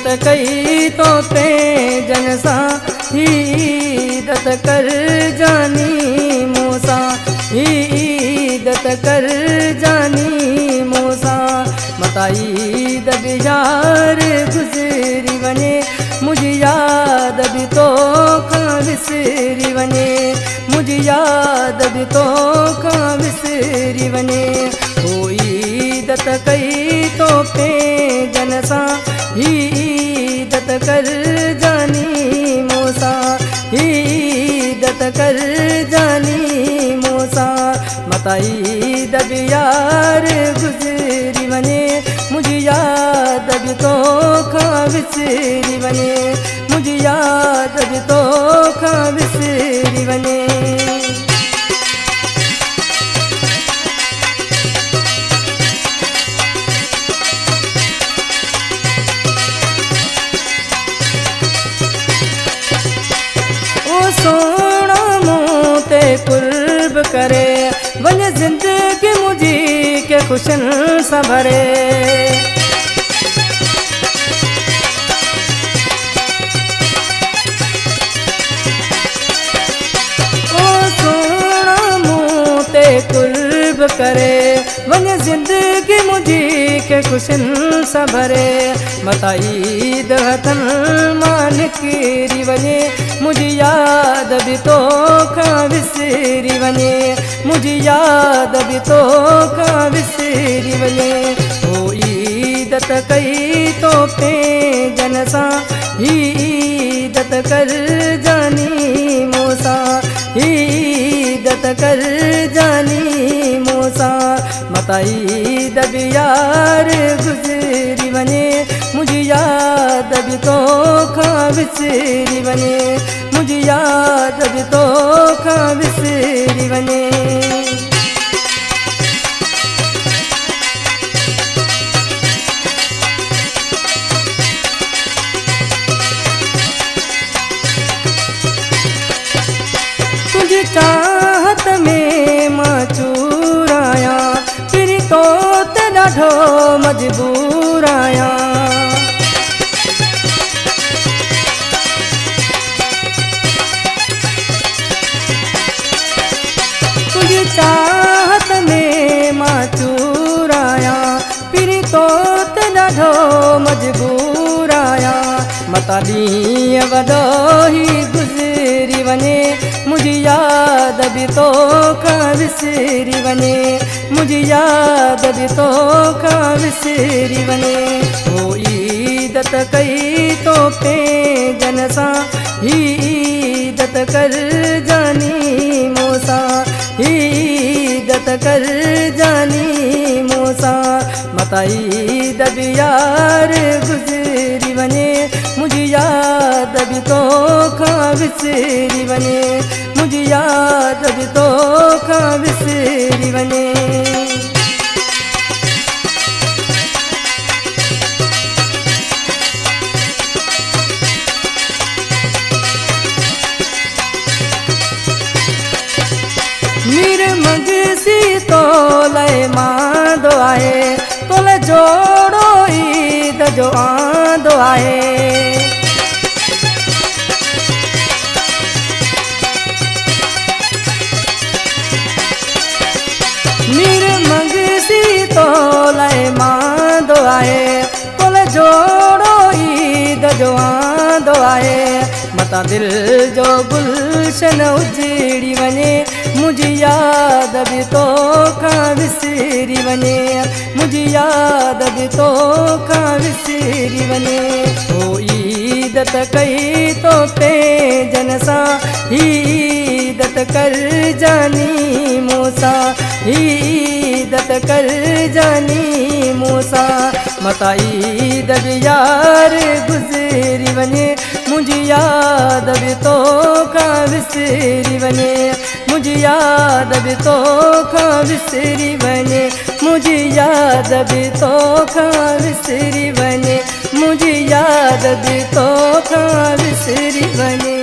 दत कई तो ते जन सा ही दत कर जानी मूसा ही दत कर जानी मूसा मताई दब यार गुजरी वने मुझे याद भी तो खां विसरी वने मुझे याद भी तो खां विसरी वने कोई दत कई तो पे जन सा ही दत कर जानी मूसा ही दत कर जानी मूसा मताई दब यार गुजरी वने मुझे याद भी तो खां विसरी वने मुझे याद भी तो खां विसरी वने सोना मुँह ते कुर्ब करे वञ जिंदगी मुझी के खुशन सा भरे ओ सोना मुँह ते कुर्ब करे वञ जिंदगी मुझी के खुशन सा भरे मताई दहतन मान केरी वने मुझे याद भी तो खां विसरी वने मुझे याद भी तो खां विसरी वने होई दत कई तो पे जन सा ही दत कर जानी मूसा ही दत कर जानी मूसा मताई दब यार गुजरी वने मुझे याद भी तो खां विसरी वने मुझे याद भी तो खां विसरी वने तुझी चाहत में मां चूर आया फिर तो ते ॾाढो मजबूर आया तुझी चाहत में मां चूर आया फिर तो ते ॾाढो मजबूर आया मता ॾींहं वॾो ही गुज़री वञे मुझे याद भी तो खां विसरी वने मुझे याद भी तो खां विसरी वने होई दत कई तो पे जन सा ही दत कर जानी मूसा ही दत कर जानी मूसा मताई दब यार गुजरी वने मुझे याद भी तो खां विसरी वने मुझे याद भी तो खां विसरी वने मीर मंगसी तो लय मांदो आहे तोले जोड़ो ईद जो आंदो आहे मीर मंगसी तो लय मांदो आहे तोले जोड़ो ईद जो आंदो आहे मता दिल जो गुलशन उजड़ी वने मुझे याद भी तो खां विसरी वने मुझे याद भी तो खां विसरी वने होई दत कई तो पे जन सा ही दत कर जानी मूसा ही दत कर जानी मूसा मताई दब यार गुजरी वने मुझे याद भी तो खां विसरी वने मुझे याद भी तो खां विसरी वने मुझे याद भी तो खां विसरी वने मुझे याद भी तो खां विसरी वने।